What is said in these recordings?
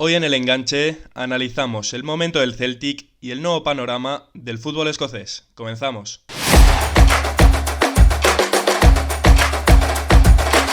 Hoy en el enganche analizamos el momento del Celtic y el nuevo panorama del fútbol escocés. Comenzamos.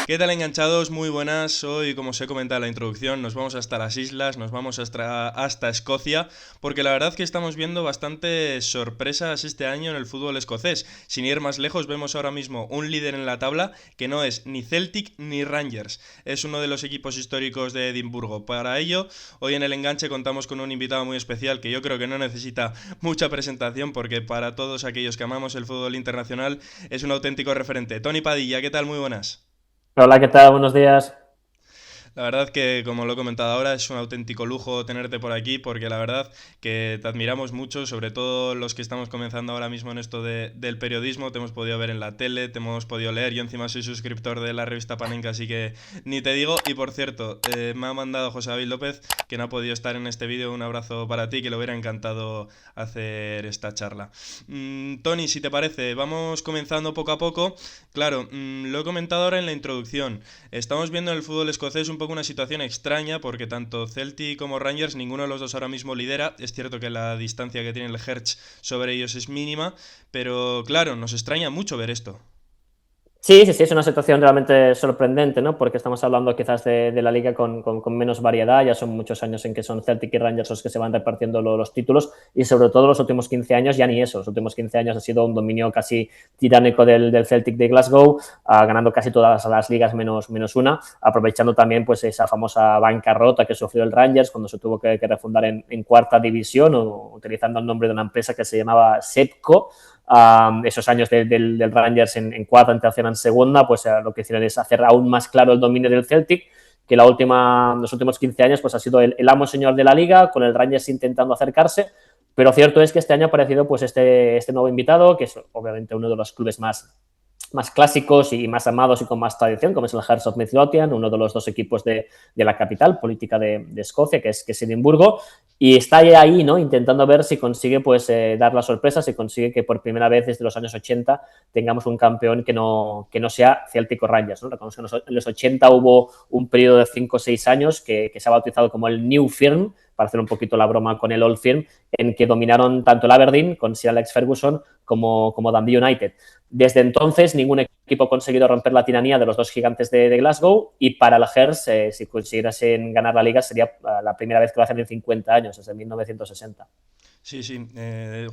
¿Qué tal, enganchados? Muy buenas. Hoy, como os he comentado en la introducción, nos vamos hasta las islas, nos vamos hasta Escocia, porque la verdad que estamos viendo bastantes sorpresas este año en el fútbol escocés. Sin ir más lejos, vemos ahora mismo un líder en la tabla que no es ni Celtic ni Rangers. Es uno de los equipos históricos de Edimburgo. Para ello, hoy en el enganche contamos con un invitado muy especial que yo creo que no necesita mucha presentación, porque para todos aquellos que amamos el fútbol internacional es un auténtico referente. Tony Padilla, ¿qué tal? Muy buenas. Hola, ¿qué tal? Buenos días. La verdad que, como lo he comentado ahora, es un auténtico lujo tenerte por aquí porque la verdad que te admiramos mucho, sobre todo los que estamos comenzando ahora mismo en esto del periodismo. Te hemos podido ver en la tele, te hemos podido leer. Yo encima soy suscriptor de la revista Panenka, así que ni te digo. Y por cierto, me ha mandado José David López, que no ha podido estar en este vídeo. Un abrazo para ti, que le hubiera encantado hacer esta charla. Tony, si te parece, vamos comenzando poco a poco. Claro, lo he comentado ahora en la introducción. Estamos viendo en el fútbol escocés un poco una situación extraña porque tanto Celtic como Rangers, ninguno de los dos ahora mismo lidera. Es cierto que la distancia que tiene el Hertz sobre ellos es mínima, pero claro, nos extraña mucho ver esto. Sí, es una situación realmente sorprendente, ¿no? Porque estamos hablando quizás de la liga con menos variedad, ya son muchos años en que son Celtic y Rangers los que se van repartiendo los títulos y sobre todo los últimos 15 años ya ni eso, los últimos 15 años ha sido un dominio casi tiránico del Celtic de Glasgow, ganando casi todas las ligas menos una, aprovechando también pues esa famosa bancarrota que sufrió el Rangers cuando se tuvo que refundar en cuarta división o utilizando el nombre de una empresa que se llamaba Sepco. Esos años del Rangers en cuarta, en tercera, en segunda, pues lo que hicieron es hacer aún más claro el dominio del Celtic, que los últimos 15 años pues ha sido el amo señor de la liga, con el Rangers intentando acercarse, pero cierto es que este año ha aparecido pues este nuevo invitado, que es obviamente uno de los clubes más clásicos y más amados y con más tradición, como es el Hearts of Midlothian, uno de los dos equipos de la capital política de Escocia, que es Edimburgo, y está ahí, ¿no? Intentando ver si consigue pues dar la sorpresa, si consigue que por primera vez desde los años 80 tengamos un campeón que no sea Celtic o Rangers, ¿no? Recordemos que en los 80 hubo un periodo de 5 o 6 años que se ha bautizado como el New Firm, para hacer un poquito la broma con el Old Firm, en que dominaron tanto el Aberdeen con Sir Alex Ferguson como Dundee United. Desde entonces, ningún equipo ha conseguido romper la tiranía de los dos gigantes de Glasgow y para el Hearts, si consiguiesen ganar la liga, sería la primera vez que lo hacen en 50 años, desde 1960. Sí, sí,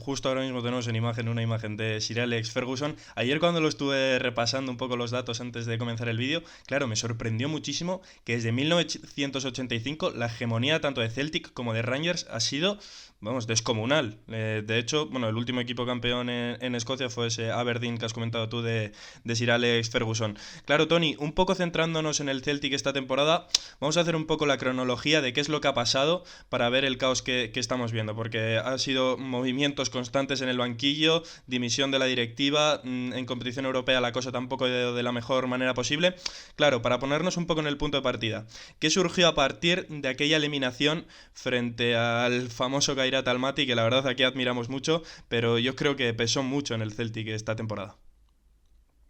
justo ahora mismo tenemos en imagen una imagen de Sir Alex Ferguson. Ayer cuando lo estuve repasando un poco los datos antes de comenzar el vídeo, claro, me sorprendió muchísimo que desde 1985 la hegemonía tanto de Celtic como de Rangers ha sido, vamos, descomunal. De hecho, bueno, el último equipo campeón en Escocia fue ese Aberdeen que has comentado tú de Sir Alex Ferguson. Claro, Tony, un poco centrándonos en el Celtic esta temporada, vamos a hacer un poco la cronología de qué es lo que ha pasado para ver el caos que estamos viendo, porque ha sido movimientos constantes en el banquillo, dimisión de la directiva, en competición europea la cosa tampoco de la mejor manera posible. Claro, para ponernos un poco en el punto de partida, ¿qué surgió a partir de aquella eliminación frente al famoso Kairat Almaty, que la verdad aquí admiramos mucho, pero yo creo que pesó mucho en el Celtic esta temporada?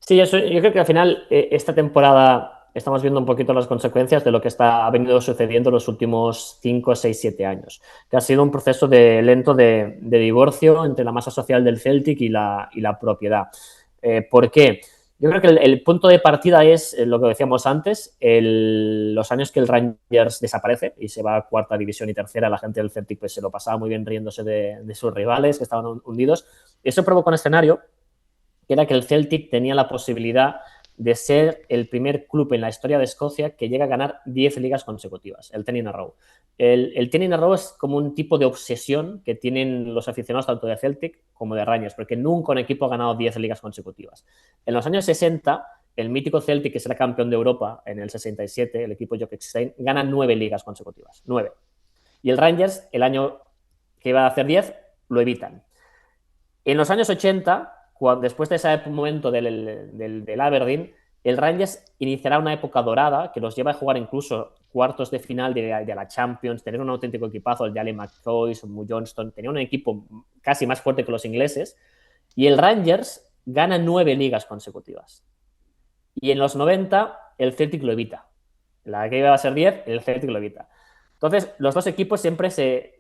Sí, yo creo que al final esta temporada estamos viendo un poquito las consecuencias de lo que ha venido sucediendo en los últimos 5, 6, 7 años, que ha sido un proceso lento de divorcio entre la masa social del Celtic y la propiedad. ¿Por qué? Yo creo que el punto de partida es lo que decíamos antes, los años que el Rangers desaparece y se va a cuarta división y tercera, la gente del Celtic pues, se lo pasaba muy bien riéndose de sus rivales que estaban hundidos. Eso provocó un escenario que era que el Celtic tenía la posibilidad de ser el primer club en la historia de Escocia que llega a ganar 10 ligas consecutivas, el Ten in a Row. El Ten in a Row es como un tipo de obsesión que tienen los aficionados tanto de Celtic como de Rangers, porque nunca un equipo ha ganado 10 ligas consecutivas. En los años 60, el mítico Celtic, que será campeón de Europa en el 67, el equipo Jock Stein, gana 9 ligas consecutivas. 9. Y el Rangers, el año que iba a hacer 10, lo evitan. En los años 80, después de ese momento del Aberdeen, el Rangers iniciará una época dorada que los lleva a jugar incluso cuartos de final de la Champions, tener un auténtico equipazo, el de Ali McCoy, Mu Johnston, tenía un equipo casi más fuerte que los ingleses, y el Rangers gana 9 ligas consecutivas. Y en los 90, el Celtic lo evita. La que iba a ser 10, el Celtic lo evita. Entonces, los dos equipos siempre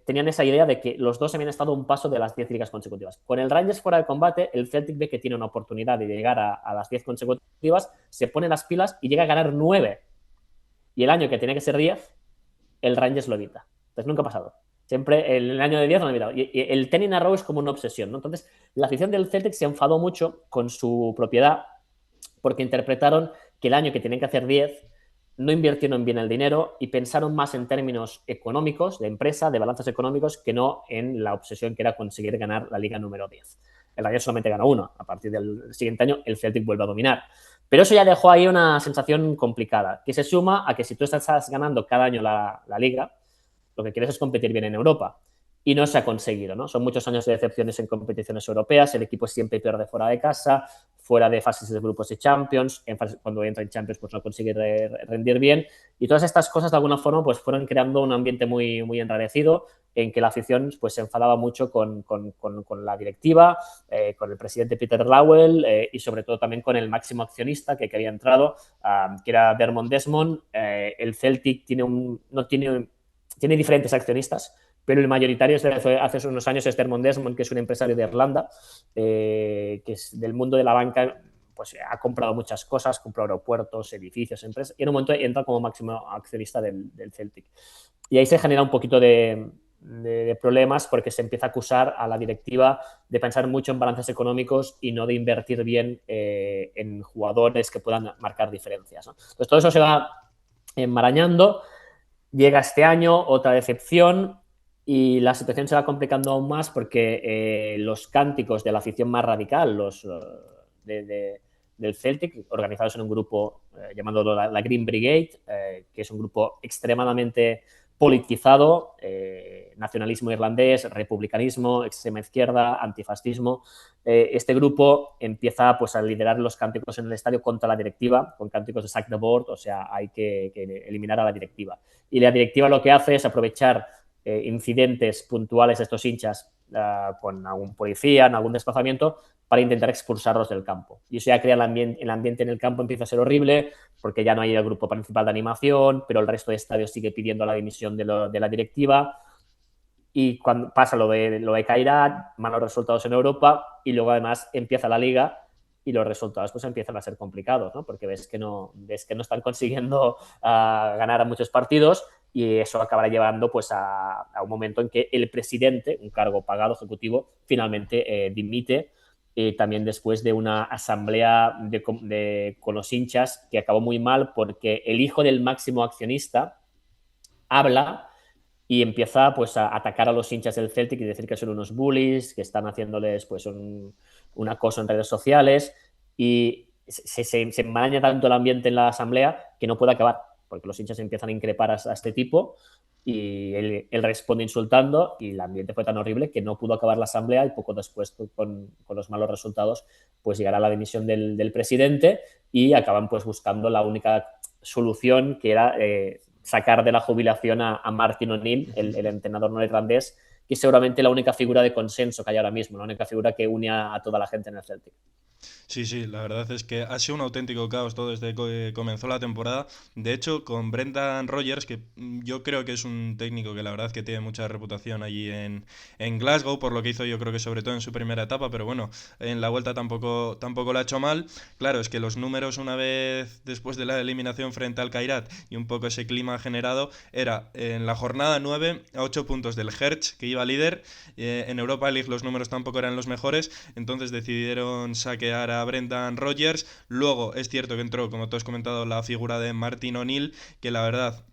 tenían esa idea de que los dos habían estado un paso de las 10 ligas consecutivas. Con el Rangers fuera de combate, el Celtic ve que tiene una oportunidad de llegar a las 10 consecutivas, se pone las pilas y llega a ganar 9. Y el año que tenía que ser 10, el Rangers lo evita. Entonces, nunca ha pasado. Siempre el año de 10 lo han evitado. Y el 10 in a row es como una obsesión, ¿no? Entonces, la afición del Celtic se enfadó mucho con su propiedad porque interpretaron que el año que tenían que hacer 10 no invirtieron bien el dinero y pensaron más en términos económicos, de empresa, de balances económicos, que no en la obsesión que era conseguir ganar la liga número 10. El Rayo solamente ganó uno. A partir del siguiente año, el Celtic vuelve a dominar. Pero eso ya dejó ahí una sensación complicada, que se suma a que si tú estás ganando cada año la liga, lo que quieres es competir bien en Europa. Y no se ha conseguido, ¿no? Son muchos años de decepciones en competiciones europeas, el equipo siempre pierde fuera de casa, fuera de fases de grupos de Champions, cuando entra en Champions pues no consigue rendir bien, y todas estas cosas de alguna forma pues fueron creando un ambiente muy, muy enrarecido en que la afición pues se enfadaba mucho con la directiva, con el presidente Peter Lawwell y sobre todo también con el máximo accionista que había entrado, que era Dermot Desmond. El Celtic tiene diferentes accionistas, pero el mayoritario hace unos años es Dermot Desmond, que es un empresario de Irlanda, que es del mundo de la banca, pues ha comprado muchas cosas, compró aeropuertos, edificios, empresas, y en un momento entra como máximo accionista del Celtic. Y ahí se genera un poquito de problemas porque se empieza a acusar a la directiva de pensar mucho en balances económicos y no de invertir bien en jugadores que puedan marcar diferencias, ¿no? Entonces todo eso se va enmarañando. Llega este año, otra decepción, y la situación se va complicando aún más porque los cánticos de la afición más radical, los del Celtic, organizados en un grupo llamándolo la Green Brigade, que es un grupo extremadamente politizado, nacionalismo irlandés, republicanismo, extrema izquierda, antifascismo. Este grupo empieza pues, a liderar los cánticos en el estadio contra la directiva, con cánticos de sack the board, o sea, hay que eliminar a la directiva. Y la directiva lo que hace es aprovechar incidentes puntuales de estos hinchas con algún policía, en algún desplazamiento, para intentar expulsarlos del campo. Y eso ya crea el ambiente en el campo, empieza a ser horrible, porque ya no hay el grupo principal de animación, pero el resto de estadios sigue pidiendo la dimisión de la directiva. Y cuando pasa lo de Kairat, malos resultados en Europa, y luego además empieza la liga y los resultados pues empiezan a ser complicados, ¿no? Porque ves que no están consiguiendo ganar a muchos partidos, y eso acabará llevando pues a un momento en que el presidente, un cargo pagado ejecutivo, finalmente dimite, también después de una asamblea con los hinchas que acabó muy mal porque el hijo del máximo accionista habla y empieza pues a atacar a los hinchas del Celtic y decir que son unos bullies, que están haciéndoles pues un acoso en redes sociales, y se enmaraña tanto el ambiente en la asamblea que no puede acabar, porque los hinchas empiezan a increpar a este tipo y él responde insultando, y el ambiente fue tan horrible que no pudo acabar la asamblea, y poco después con los malos resultados pues llegará la dimisión del presidente y acaban pues buscando la única solución, que era sacar de la jubilación a Martin O'Neill, el entrenador neerlandés, que es seguramente la única figura de consenso que hay ahora mismo, la única figura que une a toda la gente en el Celtic. Sí, sí, la verdad es que ha sido un auténtico caos todo desde que comenzó la temporada. De hecho, con Brendan Rodgers, que yo creo que es un técnico que la verdad que tiene mucha reputación allí en Glasgow, por lo que hizo yo creo que sobre todo en su primera etapa, pero bueno, en la vuelta tampoco lo ha hecho mal. Claro, es que los números una vez después de la eliminación frente al Kairat y un poco ese clima generado, era en la jornada 9 a 8 puntos del Hertz, que iba líder. En Europa League los números tampoco eran los mejores, entonces decidieron saquear a Brendan Rodgers. Luego es cierto que entró, como tú has comentado, la figura de Martin O'Neill, que la verdad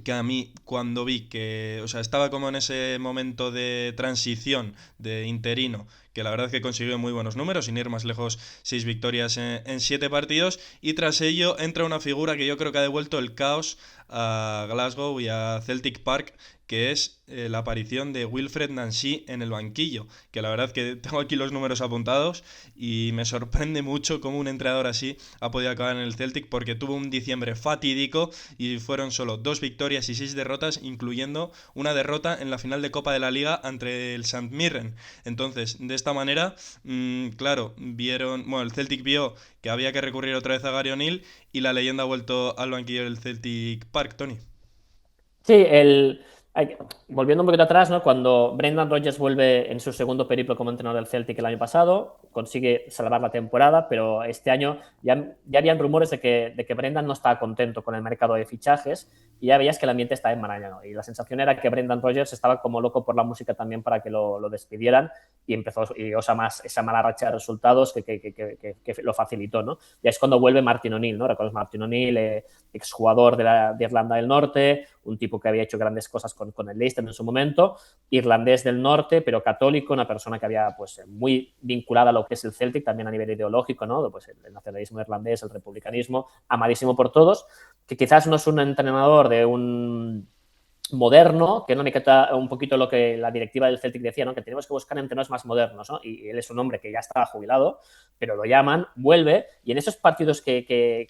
que a mí cuando vi que, o sea, estaba como en ese momento de transición, de interino, que la verdad que consiguió muy buenos números, sin ir más lejos, 6 victorias en 7 partidos, y tras ello entra una figura que yo creo que ha devuelto el caos a Glasgow y a Celtic Park, que es la aparición de Wilfred Nancy en el banquillo, que la verdad que tengo aquí los números apuntados y me sorprende mucho cómo un entrenador así ha podido acabar en el Celtic, porque tuvo un diciembre fatídico y fueron solo 2 victorias y 6 derrotas, incluyendo una derrota en la final de Copa de la Liga ante el St. Mirren. Entonces, de esta manera, claro, el Celtic vio que había que recurrir otra vez a Gary O'Neill y la leyenda ha vuelto al banquillo del Celtic Park, Tony. Sí, volviendo un poquito atrás, ¿no? Cuando Brendan Rodgers vuelve en su segundo periplo como entrenador del Celtic el año pasado, consigue salvar la temporada, pero este año ya habían rumores de que Brendan no estaba contento con el mercado de fichajes y ya veías que el ambiente estaba enmarañado. Y la sensación era que Brendan Rodgers estaba como loco por la música también para que lo despidieran y empezó esa mala racha de resultados que lo facilitó, ¿no? Ya es cuando vuelve Martin O'Neill, ¿no? ¿Recuerdas Martin O'Neill, exjugador de Irlanda del Norte, un tipo que había hecho grandes cosas con el Leicester en su momento, irlandés del norte, pero católico, una persona que había pues muy vinculada a lo que es el Celtic, también a nivel ideológico, ¿no? Pues el nacionalismo irlandés, el republicanismo, amadísimo por todos, que quizás no es un entrenador de un moderno, que no me queda un poquito lo que la directiva del Celtic decía, ¿no? Que tenemos que buscar entrenadores más modernos, ¿no? Y él es un hombre que ya estaba jubilado, pero lo llaman, vuelve, y en esos partidos que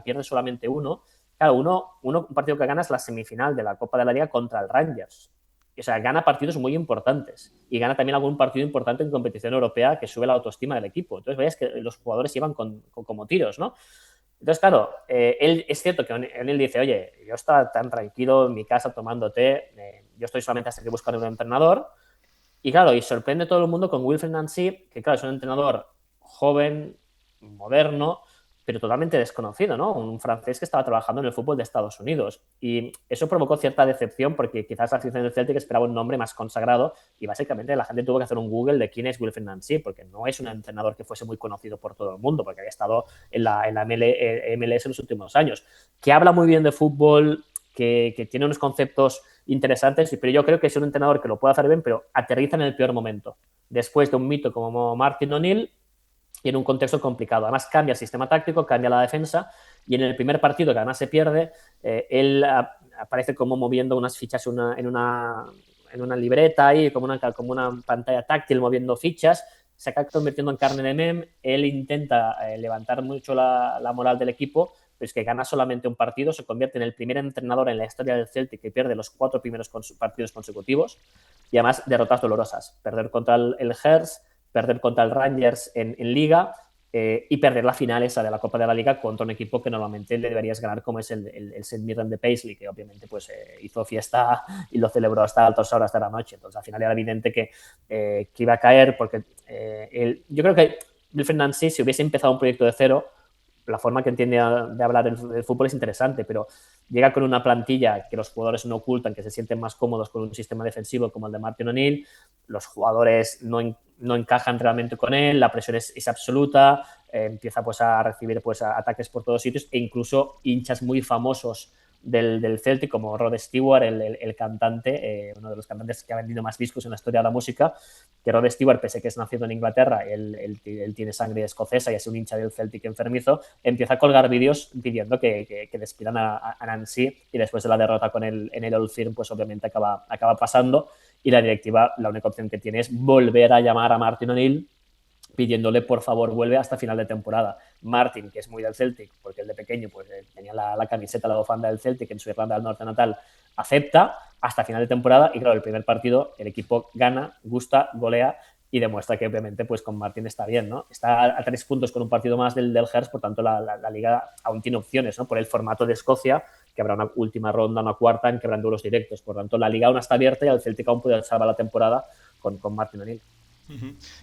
pierde solamente uno, claro, un partido que gana es la semifinal de la Copa de la Liga contra el Rangers. O sea, gana partidos muy importantes y gana también algún partido importante en competición europea que sube la autoestima del equipo. Entonces, veis que los jugadores iban como tiros, ¿no? Entonces, claro, él es cierto que él dice, oye, yo estaba tan tranquilo en mi casa tomando té, yo estoy solamente hasta que buscar un entrenador. Y claro, y sorprende a todo el mundo con Wilfried Nancy, que claro, es un entrenador joven, moderno, pero totalmente desconocido, ¿no? Un francés que estaba trabajando en el fútbol de Estados Unidos. Y eso provocó cierta decepción porque quizás la afición del Celtic esperaba un nombre más consagrado y básicamente la gente tuvo que hacer un Google de quién es Wilfried Nancy, porque no es un entrenador que fuese muy conocido por todo el mundo, porque había estado en la MLS en los últimos años. Que habla muy bien de fútbol, que tiene unos conceptos interesantes, pero yo creo que es un entrenador que lo puede hacer bien, pero aterriza en el peor momento. Después de un mito como Martin O'Neill y en un contexto complicado. Además, cambia el sistema táctico, cambia la defensa y en el primer partido, que además se pierde, él aparece como moviendo unas fichas en una libreta y como una pantalla táctil moviendo fichas, se acaba convirtiendo en carne de meme, él intenta levantar mucho la moral del equipo, pero es que gana solamente un partido, se convierte en el primer entrenador en la historia del Celtic que pierde los 4 primeros partidos consecutivos y además derrotas dolorosas, perder contra el Hearts, perder contra el Rangers en Liga y perder la final esa de la Copa de la Liga contra un equipo que normalmente le deberías ganar como es el St. Mirren de Paisley, que obviamente pues hizo fiesta y lo celebró hasta altas horas de la noche. Entonces al final era evidente que iba a caer porque yo creo que Wilfried Nancy, si hubiese empezado un proyecto de cero, la forma que entiende de hablar del fútbol es interesante, pero llega con una plantilla que los jugadores no ocultan, que se sienten más cómodos con un sistema defensivo como el de Martin O'Neill, los jugadores no encajan realmente con él, la presión es absoluta, empieza pues a recibir pues ataques por todos sitios e incluso hinchas muy famosos del Celtic como Rod Stewart, el cantante, uno de los cantantes que ha vendido más discos en la historia de la música, que Rod Stewart, pese a que es nacido en Inglaterra, él tiene sangre escocesa y es un hincha del Celtic enfermizo, empieza a colgar vídeos pidiendo que despidan a Nancy y después de la derrota en el Old Firm, pues obviamente acaba pasando y la directiva, la única opción que tiene es volver a llamar a Martin O'Neill pidiéndole por favor vuelve hasta final de temporada. Martin, que es muy del Celtic, porque el de pequeño pues tenía la camiseta, la bufanda del Celtic en su Irlanda del Norte natal, acepta hasta final de temporada y claro, el primer partido el equipo gana, gusta, golea y demuestra que obviamente pues con Martin está bien, ¿no? Está a 3 puntos con un partido más del Hearts, por tanto la liga aún tiene opciones, ¿no? Por el formato de Escocia, que habrá una última ronda, una cuarta en que habrán duelos directos, por tanto la liga aún está abierta y el Celtic aún puede salvar la temporada con Martin O'Neill.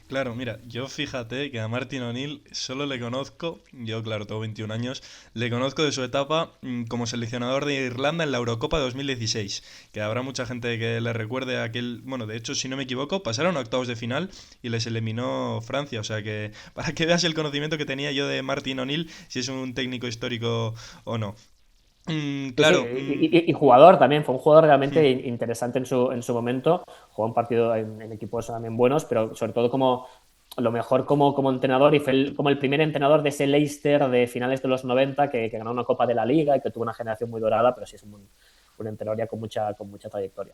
Claro, mira, yo fíjate que a Martin O'Neill solo le conozco, yo claro, tengo 21 años, le conozco de su etapa como seleccionador de Irlanda en la Eurocopa de 2016, que habrá mucha gente que le recuerde a aquel, bueno, de hecho, si no me equivoco, pasaron a octavos de final y les eliminó Francia, o sea que para que veas el conocimiento que tenía yo de Martin O'Neill, si es un técnico histórico o no. Sí, sí, Claro. y jugador también, fue un jugador realmente interesante en su momento, jugó un partido en equipos también buenos, pero sobre todo como lo mejor como entrenador y fue como el primer entrenador de ese Leicester de finales de los 90 que ganó una Copa de la Liga y que tuvo una generación muy dorada, pero sí es un entrenador ya con mucha trayectoria.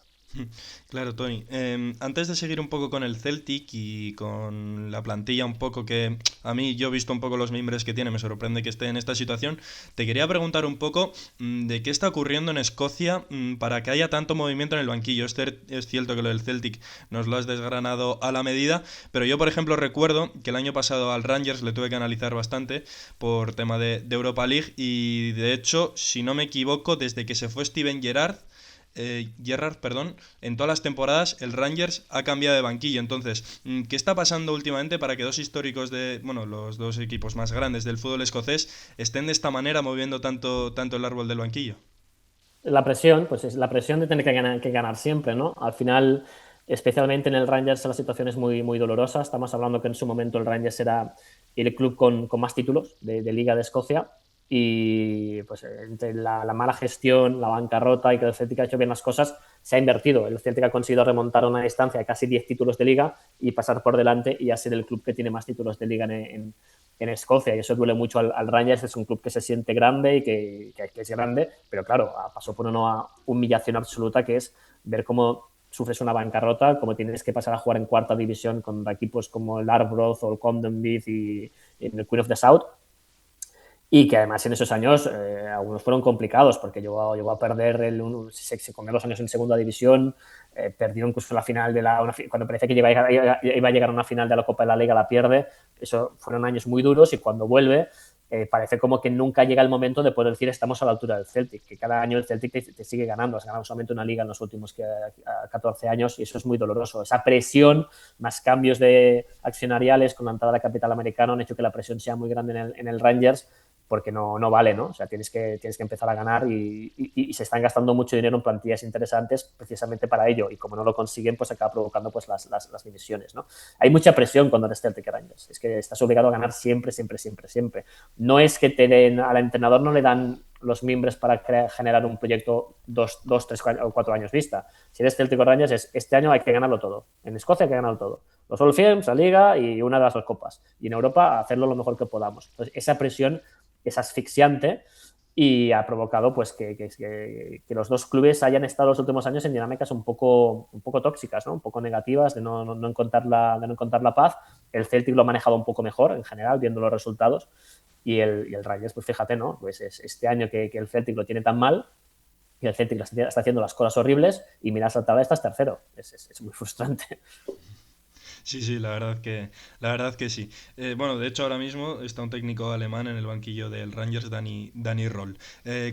Claro, Tony. Antes de seguir un poco con el Celtic y con la plantilla un poco que a mí yo he visto un poco los mimbres que tiene, me sorprende que esté en esta situación, te quería preguntar un poco de qué está ocurriendo en Escocia para que haya tanto movimiento en el banquillo. Es cierto que lo del Celtic nos lo has desgranado a la medida, pero yo por ejemplo recuerdo que el año pasado al Rangers le tuve que analizar bastante por tema de Europa League y de hecho, si no me equivoco, desde que se fue Steven Gerrard, Gerrard, perdón, en todas las temporadas el Rangers ha cambiado de banquillo. Entonces, ¿qué está pasando últimamente para que dos históricos de, bueno, los dos equipos más grandes del fútbol escocés estén de esta manera moviendo tanto el árbol del banquillo? La presión, pues es la presión de tener que ganar siempre, ¿no? Al final, especialmente en el Rangers, la situación es muy, muy dolorosa. Estamos hablando que en su momento el Rangers era el club con más títulos de Liga de Escocia y pues entre la mala gestión, la bancarrota y que el Celtic ha hecho bien las cosas, se ha invertido. El Celtic ha conseguido remontar una distancia de casi 10 títulos de Liga y pasar por delante y a ser el club que tiene más títulos de Liga en Escocia, y eso duele mucho al Rangers. Es un club que se siente grande y que es grande, pero claro, pasó por una humillación absoluta, que es ver cómo sufres una bancarrota, cómo tienes que pasar a jugar en cuarta división con equipos como el Arbroath o el Congleton y el Queen of the South, y que además en esos años algunos fueron complicados porque llegó a perder se comió 2 años en segunda división, perdió incluso la final cuando parecía que iba a llegar a una final de la Copa de la Liga, la pierde. Eso fueron años muy duros y cuando vuelve parece como que nunca llega el momento de poder decir estamos a la altura del Celtic, que cada año el Celtic te sigue ganando. Has ganado solamente una liga en los últimos 14 años y eso es muy doloroso. Esa presión más cambios de accionariales con la entrada de capital americano han hecho que la presión sea muy grande en el Rangers, porque no vale, ¿no? O sea, tienes que empezar a ganar y se están gastando mucho dinero en plantillas interesantes precisamente para ello, y como no lo consiguen, pues acaba provocando pues las divisiones, ¿no? Hay mucha presión cuando eres Celtic Rangers, es que estás obligado a ganar siempre, siempre, siempre, siempre. No es que te den, al entrenador no le dan los miembros para generar un proyecto 3 o 4 años vista. Si eres Celtic Rangers, este año hay que ganarlo todo. En Escocia hay que ganarlo todo. Los All Firms, la Liga y una de las 2 copas. Y en Europa hacerlo lo mejor que podamos. Entonces, esa presión es asfixiante y ha provocado pues que los dos clubes hayan estado los últimos años en dinámicas un poco tóxicas, ¿no? Un poco negativas, de no encontrar la paz. El Celtic lo ha manejado un poco mejor en general, viendo los resultados, y el Rangers, pues fíjate, ¿no? Pues es este año que el Celtic lo tiene tan mal, y el Celtic está haciendo las cosas horribles, y miras la tabla, estás tercero. Es muy frustrante. Sí, sí, la verdad que sí. Bueno, de hecho ahora mismo está un técnico alemán en el banquillo del Rangers, Dani Roll.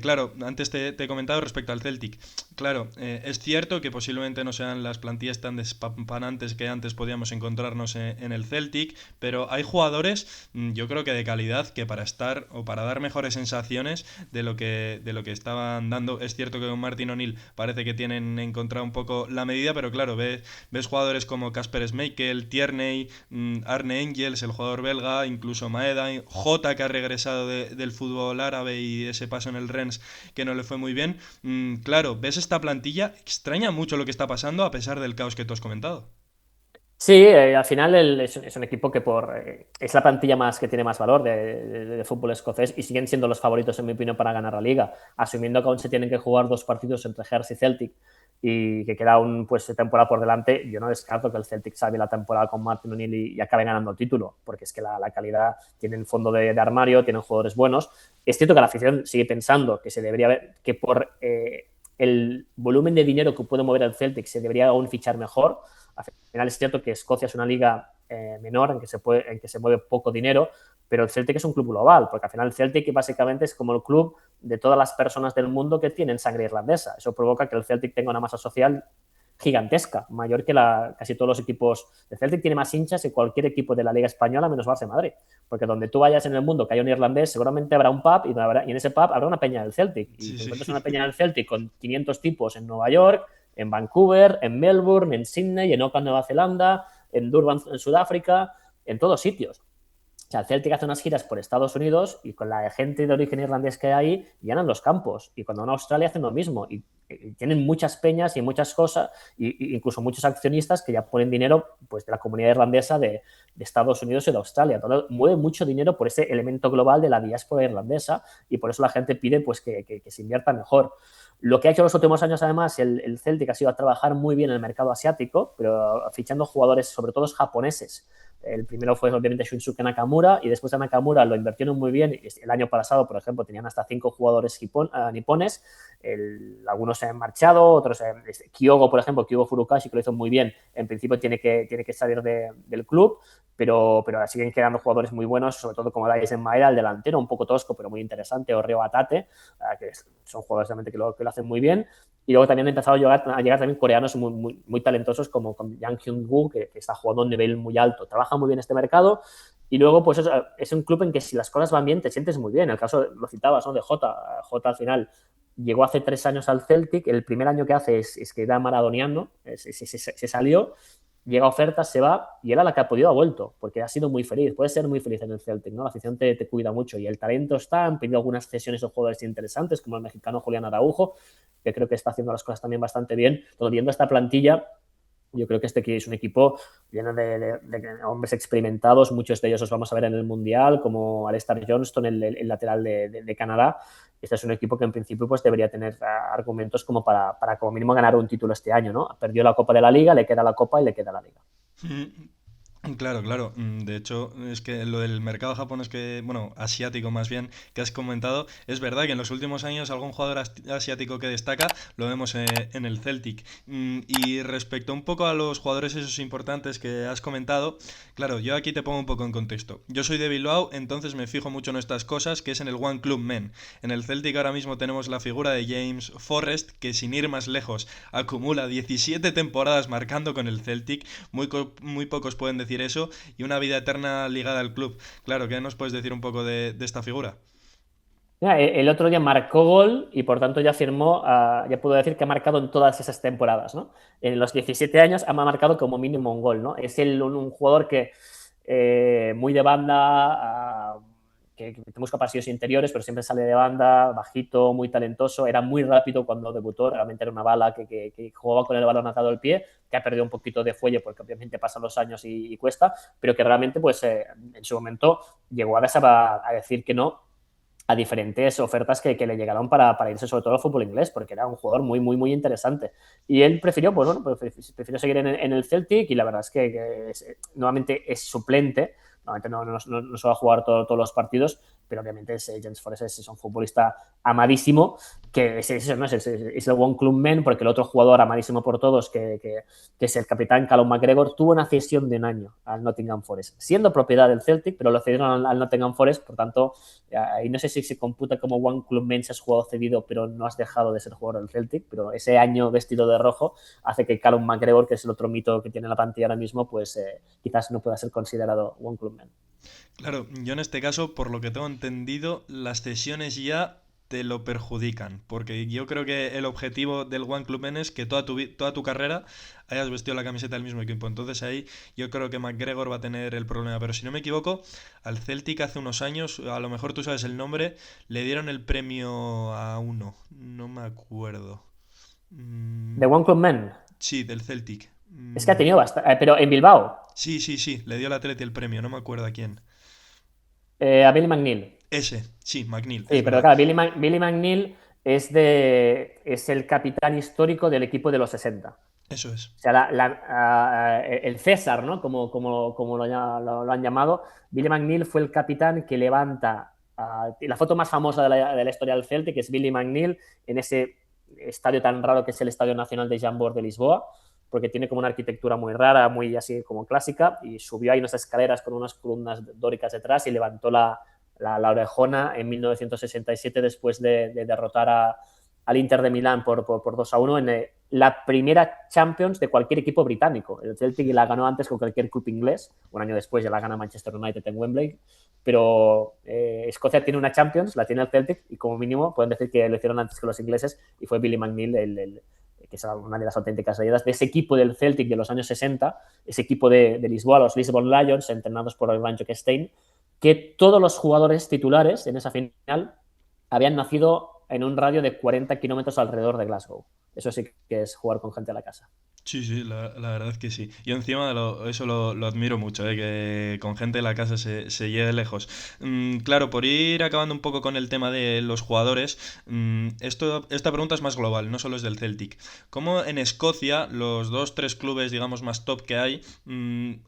Claro, antes te he comentado respecto al Celtic. Claro, es cierto que posiblemente no sean las plantillas tan despampanantes que antes podíamos encontrarnos en el Celtic, pero hay jugadores, yo creo que de calidad, que para estar o para dar mejores sensaciones de lo que estaban dando. Es cierto que con Martin O'Neill parece que tienen encontrado un poco la medida, pero claro, ves jugadores como Kasper Schmeichel, Tierney, Arne Engels, el jugador belga, incluso Maeda, Jota, que ha regresado del fútbol árabe y ese paso en el Rennes que no le fue muy bien. Claro, ves esta plantilla, extraña mucho lo que está pasando a pesar del caos que tú has comentado. Sí, al final es un equipo que es la plantilla más que tiene más valor de fútbol escocés, y siguen siendo los favoritos, en mi opinión, para ganar la liga, asumiendo que aún se tienen que jugar 2 partidos entre Hearts y Celtic y que queda temporada por delante. Yo no descarto que el Celtic salve la temporada con Martin O'Neill y acabe ganando el título, porque es que la calidad, tienen fondo de armario, tienen jugadores buenos. Es cierto que la afición sigue pensando que se debería ver que por el volumen de dinero que puede mover el Celtic se debería aún fichar mejor. Al final es cierto que Escocia es una liga menor en que se mueve poco dinero, pero el Celtic es un club global, porque al final el Celtic básicamente es como el club de todas las personas del mundo que tienen sangre irlandesa. Eso provoca que el Celtic tenga una masa social gigantesca, mayor que casi todos los equipos. El Celtic tiene más hinchas que cualquier equipo de la Liga Española, menos Barça y Madrid, porque donde tú vayas en el mundo que haya un irlandés, seguramente habrá un pub, y en ese pub habrá una peña del Celtic, y Sí, te sí. encuentras una peña del Celtic con 500 tipos en Nueva York, en Vancouver, en Melbourne, en Sydney, en Auckland, Nueva Zelanda, en Durban, en Sudáfrica, en todos sitios. O sea, el Celtic hace unas giras por Estados Unidos y con la gente de origen irlandés que hay llenan los campos. Y cuando van a Australia hacen lo mismo. Y tienen muchas peñas y muchas cosas, y incluso muchos accionistas que ya ponen dinero pues, de la comunidad irlandesa de Estados Unidos y de Australia. Entonces, mueve mucho dinero por ese elemento global de la diáspora irlandesa, y por eso la gente pide pues, que se invierta mejor. Lo que ha hecho en los últimos años, además, el Celtic ha sido a trabajar muy bien en el mercado asiático, pero fichando jugadores, sobre todo japoneses. El primero fue obviamente Shunsuke Nakamura, y después de Nakamura lo invirtieron muy bien. El año pasado, por ejemplo, tenían hasta 5 jugadores nipones. Algunos se han marchado, otros Kyogo, por ejemplo, Kyogo Furukashi, que lo hizo muy bien, en principio tiene que salir del club, pero siguen quedando jugadores muy buenos, sobre todo como Daisen Maeda, el delantero, un poco tosco, pero muy interesante, o Reo Atate, que son jugadores realmente que lo hacen muy bien. Y luego también han empezado a llegar también coreanos muy talentosos como con Yang Hyun-woo, que está jugando a un nivel muy alto. Trabaja muy bien este mercado y luego pues es un club en que si las cosas van bien te sientes muy bien. El caso, lo citabas, ¿no? De Jota. Jota al final llegó hace 3 años al Celtic. El primer año que hace es que era maradoniano, se salió, llega a ofertas, se va y él a la que ha podido ha vuelto, porque ha sido muy feliz, puede ser muy feliz en el Celtic, ¿no? La afición te cuida mucho y el talento está, han pedido algunas cesiones de jugadores interesantes, como el mexicano Julián Araujo, que creo que está haciendo las cosas también bastante bien. Todo viendo esta plantilla, yo creo que este es un equipo lleno de hombres experimentados, muchos de ellos los vamos a ver en el Mundial, como Alistair Johnston, el lateral de Canadá. Este es un equipo que en principio pues debería tener argumentos como para como mínimo ganar un título este año, ¿no? Perdió la Copa de la Liga, le queda la Copa y le queda la Liga. Claro, claro. De hecho, es que lo del mercado japonés bueno, asiático más bien, que has comentado, es verdad que en los últimos años algún jugador asiático que destaca lo vemos en el Celtic. Y respecto un poco a los jugadores esos importantes que has comentado, claro, yo aquí te pongo un poco en contexto. Yo soy de Bilbao, entonces me fijo mucho en estas cosas, que es en el One Club Men. En el Celtic ahora mismo tenemos la figura de James Forrest, que sin ir más lejos acumula 17 temporadas marcando con el Celtic. Muy pocos pueden decir eso, y una vida eterna ligada al club. Claro, ¿qué nos puedes decir un poco de esta figura? Mira, el otro día marcó gol y por tanto ya firmó, ya puedo decir que ha marcado en todas esas temporadas, ¿no? En los 17 años ha marcado como mínimo un gol, ¿no? Es un jugador que muy de banda, que busca pasillos interiores, pero siempre sale de banda, bajito, muy talentoso, era muy rápido cuando debutó, realmente era una bala que jugaba con el balón atado al pie, que ha perdido un poquito de fuelle porque obviamente pasan los años y cuesta, pero que realmente pues en su momento llegó a decir que no a diferentes ofertas que le llegaron para irse sobre todo al fútbol inglés, porque era un jugador muy interesante. Y él prefirió, pues bueno, prefirió seguir en el Celtic y la verdad es que nuevamente es suplente, normalmente no se va a jugar todos los partidos, pero obviamente James Forrest es un futbolista amadísimo, que es el One Club Man, porque el otro jugador amadísimo por todos, que es el capitán Callum McGregor, tuvo una cesión de un año al Nottingham Forest, siendo propiedad del Celtic, pero lo cedieron al Nottingham Forest, por tanto, y no sé si se computa como One Club Man si has jugado cedido, pero no has dejado de ser jugador del Celtic, pero ese año vestido de rojo hace que Callum McGregor, que es el otro mito que tiene la plantilla ahora mismo, pues quizás no pueda ser considerado One Club Man. Claro, yo en este caso, por lo que tengo entendido, las cesiones ya te lo perjudican, porque yo creo que el objetivo del One Club Men es que toda tu carrera hayas vestido la camiseta del mismo equipo. Entonces ahí yo creo que McGregor va a tener el problema. Pero si no me equivoco, al Celtic hace unos años, a lo mejor tú sabes el nombre, le dieron el premio a uno, no me acuerdo. ¿De One Club Man? Sí, del Celtic. Es que ha tenido bastante, pero en Bilbao. Sí, le dio el Atleti el premio, no me acuerdo a quién. A Billy McNeil. Ese, sí, McNeil, Sí, es pero verdad. claro, Billy McNeil es el capitán histórico del equipo de los 60. Eso es. O sea, el César, ¿no? Como lo han llamado. Billy McNeil fue el capitán que levanta la foto más famosa de la historia del Celtic, que es Billy McNeil en ese estadio tan raro que es el Estadio Nacional de Jamboree de Lisboa, porque tiene como una arquitectura muy rara, muy así como clásica, y subió ahí unas escaleras con unas columnas dóricas detrás y levantó la orejona en 1967 después de derrotar al Inter de Milán por 2-1 en la primera Champions de cualquier equipo británico. El Celtic la ganó antes con cualquier club inglés, un año después ya la gana Manchester United en Wembley, pero Escocia tiene una Champions, la tiene el Celtic y como mínimo pueden decir que lo hicieron antes que los ingleses y fue Billy McNeil que es una de las auténticas leyendas de ese equipo del Celtic de los años 60, ese equipo de Lisboa, los Lisbon Lions, entrenados por el Rancho Stein, que todos los jugadores titulares en esa final habían nacido en un radio de 40 kilómetros alrededor de Glasgow. Eso sí que es jugar con gente a la casa. Sí, la verdad que sí. Yo encima eso lo admiro mucho, que con gente de la casa se llegue lejos. Claro, por ir acabando un poco con el tema de los jugadores, esta pregunta es más global, no solo es del Celtic. ¿Cómo en Escocia los dos, tres clubes, digamos, más top que hay,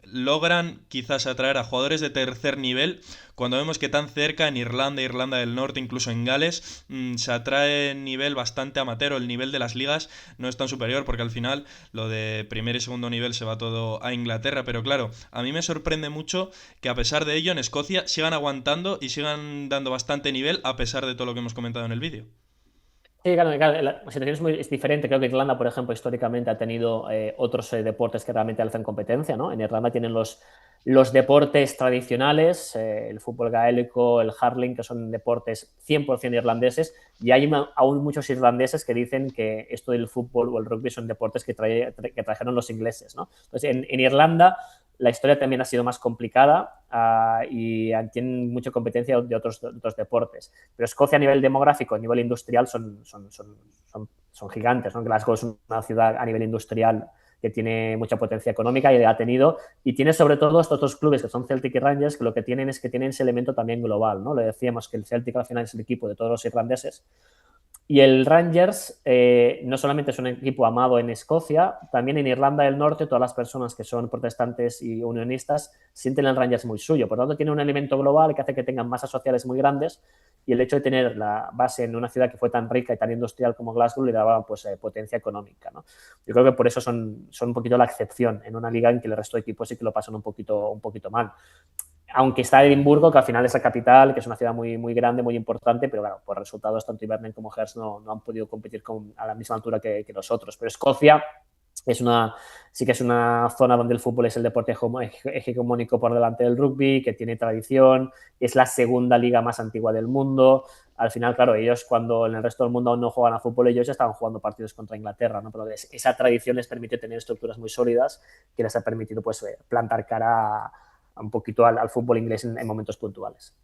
logran quizás atraer a jugadores de tercer nivel cuando vemos que tan cerca en Irlanda, Irlanda del Norte, incluso en Gales, se atrae nivel bastante amateur, el nivel de las ligas no es tan superior porque al final lo de primer y segundo nivel se va todo a Inglaterra, pero claro, a mí me sorprende mucho que a pesar de ello en Escocia sigan aguantando y sigan dando bastante nivel a pesar de todo lo que hemos comentado en el vídeo. Sí, claro, la situación es diferente. Creo que Irlanda, por ejemplo, históricamente ha tenido otros deportes que realmente hacen competencia, ¿no? En Irlanda tienen los deportes tradicionales, el fútbol gaélico, el hurling, que son deportes 100% irlandeses, y hay aún muchos irlandeses que dicen que esto del fútbol o el rugby son deportes que trajeron los ingleses, ¿no? Entonces, en Irlanda la historia también ha sido más complicada y tienen mucha competencia de otros deportes. Pero Escocia a nivel demográfico, a nivel industrial, son gigantes, ¿no? Glasgow es una ciudad a nivel industrial que tiene mucha potencia económica y ha tenido, y tiene sobre todo estos dos clubes que son Celtic y Rangers, que lo que tienen es que tienen ese elemento también global, ¿no? Le decíamos que el Celtic al final es el equipo de todos los irlandeses, y el Rangers no solamente es un equipo amado en Escocia, también en Irlanda del Norte todas las personas que son protestantes y unionistas sienten el Rangers muy suyo. Por lo tanto, tiene un elemento global que hace que tengan masas sociales muy grandes, y el hecho de tener la base en una ciudad que fue tan rica y tan industrial como Glasgow le daba pues, potencia económica, ¿no? Yo creo que por eso son un poquito la excepción en una liga en que el resto de equipos sí que lo pasan un poquito mal. Aunque está Edimburgo, que al final es la capital, que es una ciudad muy, muy grande, muy importante, pero claro, por resultados tanto Hibernian como Hearts no han podido competir a la misma altura que los otros. Pero Escocia sí que es una zona donde el fútbol es el deporte hegemónico por delante del rugby, que tiene tradición, es la segunda liga más antigua del mundo. Al final, claro, ellos cuando en el resto del mundo aún no juegan a fútbol, ellos estaban jugando partidos contra Inglaterra, ¿no? Pero esa tradición les permite tener estructuras muy sólidas que les ha permitido pues, plantar cara un poquito al fútbol inglés en momentos puntuales.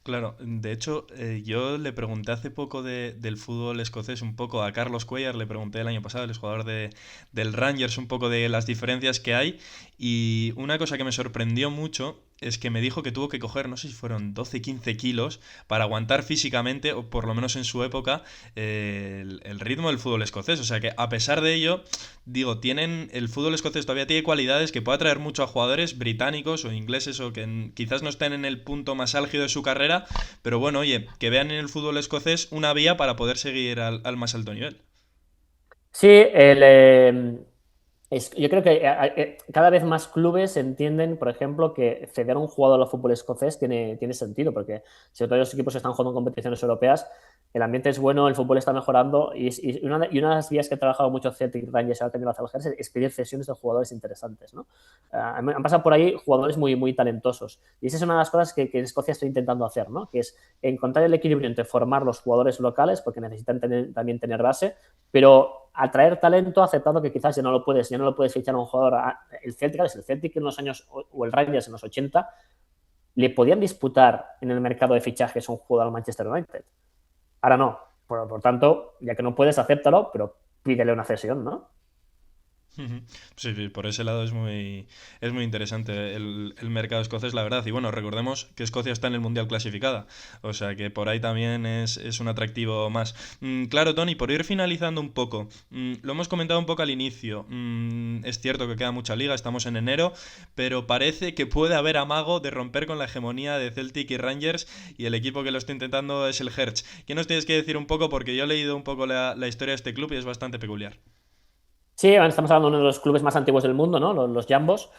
Claro, de hecho, yo le pregunté hace poco del fútbol escocés un poco a Carlos Cuellar, le pregunté el año pasado, el jugador del Rangers, un poco de las diferencias que hay, y una cosa que me sorprendió mucho es que me dijo que tuvo que coger, no sé si fueron 12, 15 kilos, para aguantar físicamente, o por lo menos en su época, el ritmo del fútbol escocés. O sea que a pesar de ello, digo, el fútbol escocés todavía tiene cualidades que puede atraer mucho a jugadores británicos o ingleses o que quizás no estén en el punto más álgido de su carrera, pero bueno, oye, que vean en el fútbol escocés una vía para poder seguir al más alto nivel. Sí, yo creo que cada vez más clubes entienden, por ejemplo, que ceder a un jugador al fútbol escocés tiene sentido, porque si todos los equipos están jugando en competiciones europeas, el ambiente es bueno, el fútbol está mejorando, y una de las vías que he trabajado mucho Celtic Rangers ahora también lo hace el Hertz, es pedir cesiones de jugadores interesantes, ¿no? Han pasado por ahí jugadores muy, muy talentosos, y esa es una de las cosas que en Escocia estoy intentando hacer, ¿no? Que es encontrar el equilibrio entre formar los jugadores locales, porque necesitan también tener base, pero atraer talento aceptando que quizás ya no lo puedes fichar a un jugador. El Celtic en los años, o el Rangers en los 80, le podían disputar en el mercado de fichajes un jugador al Manchester United. Ahora no. Por tanto, ya que no puedes, acéptalo, pero pídele una cesión, ¿no? Ujú. Sí, sí, por ese lado es muy interesante el mercado escocés, la verdad. Y bueno, recordemos que Escocia está en el Mundial clasificada, o sea que por ahí también es un atractivo más. Claro, Tony, por ir finalizando un poco, lo hemos comentado un poco al inicio, es cierto que queda mucha liga, estamos en enero, pero parece que puede haber amago de romper con la hegemonía de Celtic y Rangers, y el equipo que lo está intentando es el Hertz. ¿Qué nos tienes que decir un poco? Porque yo he leído un poco la historia de este club y es bastante peculiar. Sí, estamos hablando de uno de los clubes más antiguos del mundo, ¿no? Los Jambos,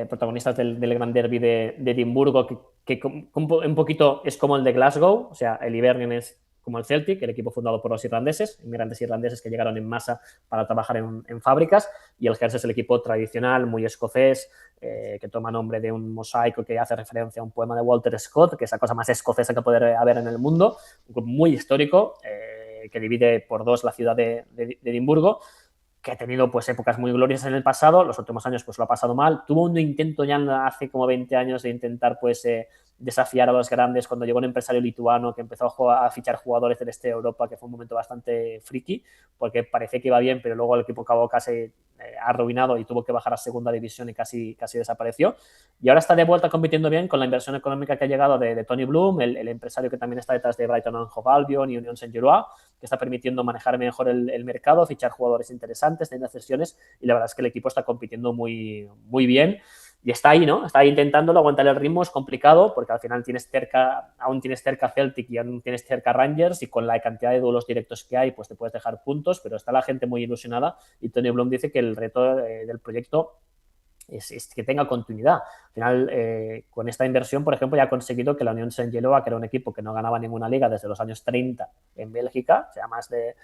protagonistas del gran derby de Edimburgo, que un poquito es como el de Glasgow, o sea, el Hibernian es como el Celtic, el equipo fundado por los irlandeses, inmigrantes irlandeses que llegaron en masa para trabajar en fábricas, y el Hertz es el equipo tradicional, muy escocés, que toma nombre de un mosaico que hace referencia a un poema de Walter Scott, que es la cosa más escocesa que puede haber en el mundo, un club muy histórico, que divide por dos la ciudad de Edimburgo, que ha tenido pues épocas muy gloriosas en el pasado, los últimos años pues lo ha pasado mal, tuvo un intento ya hace como 20 años de intentar pues desafiar a los grandes cuando llegó un empresario lituano que empezó a fichar jugadores del este de Europa, que fue un momento bastante friki, porque parecía que iba bien, pero luego el equipo acabó casi arruinado y tuvo que bajar a segunda división y casi desapareció. Y ahora está de vuelta compitiendo bien con la inversión económica que ha llegado de Tony Bloom, el empresario que también está detrás de Brighton and Hove Albion y Union Saint-Gilloise, que está permitiendo manejar mejor el mercado, fichar jugadores interesantes, tener cesiones, y la verdad es que el equipo está compitiendo muy, muy bien. Y está ahí, ¿no? Está ahí intentándolo, aguantar el ritmo, es complicado, porque al final aún tienes cerca Celtic y aún tienes cerca Rangers, y con la cantidad de duelos directos que hay, pues te puedes dejar puntos, pero está la gente muy ilusionada, y Tony Bloom dice que el reto del proyecto es que tenga continuidad. Al final, con esta inversión, por ejemplo, ya ha conseguido que la Unión Saint-Gilloise, que era un equipo que no ganaba ninguna liga desde los años 30 en Bélgica, o sea, más de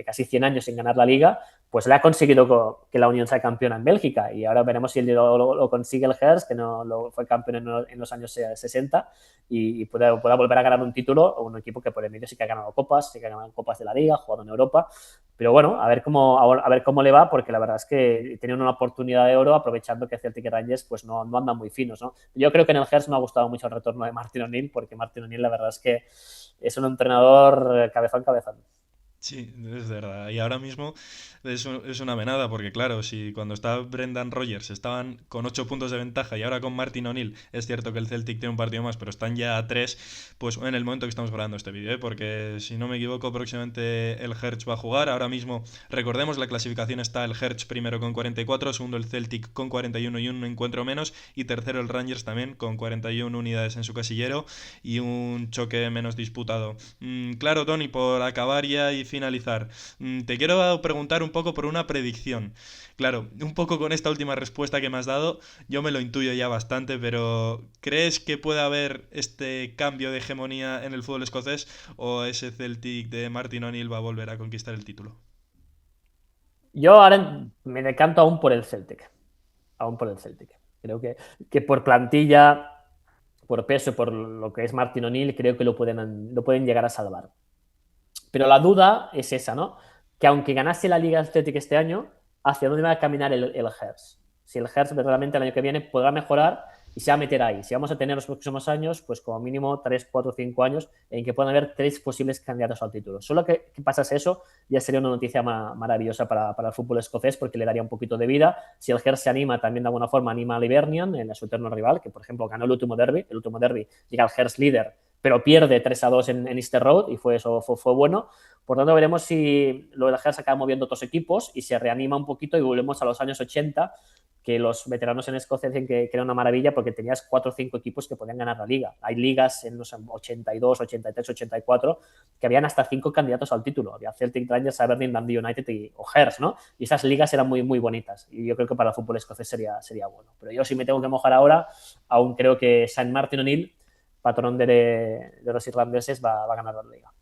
casi 100 años sin ganar la liga, pues le ha conseguido que la Unión sea campeona en Bélgica, y ahora veremos si lo consigue el Hertz, que no fue campeón en los años 60, y pueda volver a ganar un título, o un equipo que por el medio sí que ha ganado copas, sí que ha ganado copas de la liga, ha jugado en Europa. Pero bueno, a ver cómo le va, porque la verdad es que tienen una oportunidad de oro, aprovechando que Celtic y Rangers pues no andan muy finos, ¿no? Yo creo que en el Hertz me ha gustado mucho el retorno de Martin O'Neill, porque Martin O'Neill la verdad es que es un entrenador cabezón. Sí, es verdad. Y ahora mismo es una venada, porque claro, si cuando estaba Brendan Rodgers estaban con 8 puntos de ventaja y ahora con Martin O'Neill, es cierto que el Celtic tiene un partido más, pero están ya a 3, pues en el momento que estamos grabando este vídeo, ¿eh? Porque si no me equivoco, próximamente el Hertz va a jugar. Ahora mismo, recordemos, la clasificación está el Hertz primero con 44, segundo el Celtic con 41 y un encuentro menos, y tercero el Rangers también con 41 unidades en su casillero y un choque menos disputado. Claro, Tony, por acabar ya y finalizar, te quiero preguntar un poco por una predicción. Claro, un poco con esta última respuesta que me has dado, yo me lo intuyo ya bastante, pero ¿crees que puede haber este cambio de hegemonía en el fútbol escocés, o ese Celtic de Martin O'Neill va a volver a conquistar el título? Yo ahora me decanto aún por el Celtic. Aún por el Celtic. Creo que por plantilla, por peso, por lo que es Martin O'Neill, creo que lo pueden llegar a salvar. Pero la duda es esa, ¿no? Que aunque ganase la Liga Athletic este año, ¿hacia dónde va a caminar el Hertz? Si el Hertz realmente el año que viene podrá mejorar y se va a meter ahí. Si vamos a tener los próximos años, pues como mínimo 3, 4, 5 años en que puedan haber 3 posibles candidatos al título. Solo que pasase eso, ya sería una noticia maravillosa para el fútbol escocés, porque le daría un poquito de vida. Si el Hertz se anima, también de alguna forma anima al Hibernian, en su eterno rival, que por ejemplo ganó el último derby. El último derby llega el Hertz líder, pero pierde 3-2 en Easter Road, y fue bueno. Por tanto, veremos si lo del Hertz acaba moviendo otros equipos y se reanima un poquito, y volvemos a los años 80, que los veteranos en Escocia dicen que era una maravilla, porque tenías 4 o 5 equipos que podían ganar la liga. Hay ligas en los 82, 83, 84 que habían hasta 5 candidatos al título. Había Celtic, Rangers, Aberdeen, Dundee United o Hearts, ¿no? Y esas ligas eran muy, muy bonitas, y yo creo que para el fútbol escocés sería bueno. Pero yo, si me tengo que mojar ahora, aún creo que Saint Martin O'Neill, patrón de los irlandeses, va a ganar la liga.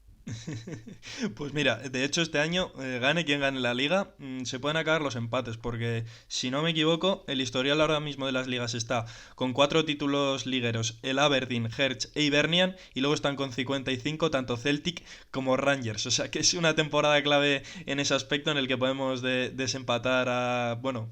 Pues mira, de hecho este año, gane quien gane la liga, se pueden acabar los empates, porque si no me equivoco, el historial ahora mismo de las ligas está con 4 títulos ligueros: el Aberdeen, Hearts e Hibernian, y luego están con 55 tanto Celtic como Rangers. O sea que es una temporada clave en ese aspecto, en el que podemos desempatar a, bueno,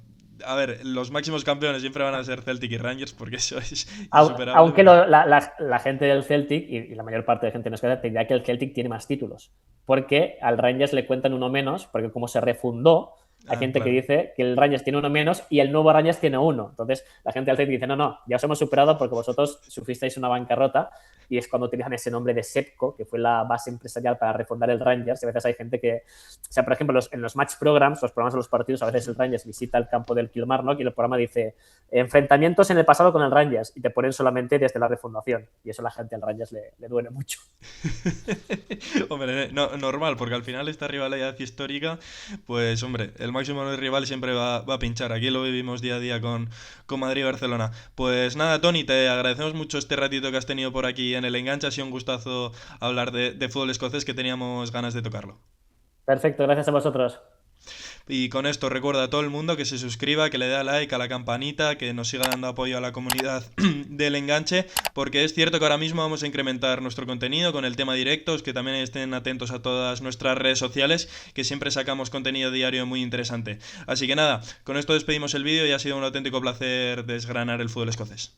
a ver, los máximos campeones siempre van a ser Celtic y Rangers, porque eso es insuperable, Aunque pero... la gente del Celtic, y la mayor parte de gente en Escocia, te dirá que el Celtic tiene más títulos, porque al Rangers le cuentan uno menos, porque como se refundó, hay Ah, gente que claro. dice que el Rangers tiene uno menos y el nuevo Rangers tiene uno. Entonces la gente del Celtic dice, no, ya os hemos superado porque vosotros sufristeis una bancarrota, y es cuando utilizan ese nombre de SEPCO, que fue la base empresarial para refundar el Rangers. Y a veces hay gente que, o sea, por ejemplo, en los match programs, los programas de los partidos, a veces el Rangers visita el campo del Kilmarnock y el programa dice enfrentamientos en el pasado con el Rangers, y te ponen solamente desde la refundación, y eso a la gente del Rangers le duele mucho. Hombre, no, normal, porque al final esta rivalidad histórica, pues hombre, el máximo rival siempre va a pinchar. Aquí lo vivimos día a día con Madrid y Barcelona. Pues nada, Tony, te agradecemos mucho este ratito que has tenido por aquí en el Enganche. Ha sido un gustazo hablar de fútbol escocés, que teníamos ganas de tocarlo. Perfecto, gracias a vosotros. Y con esto recuerda a todo el mundo que se suscriba, que le dé like a la campanita, que nos siga dando apoyo a la comunidad del Enganche, porque es cierto que ahora mismo vamos a incrementar nuestro contenido con el tema directos, que también estén atentos a todas nuestras redes sociales, que siempre sacamos contenido diario muy interesante. Así que nada, con esto despedimos el vídeo, y ha sido un auténtico placer desgranar el fútbol escocés.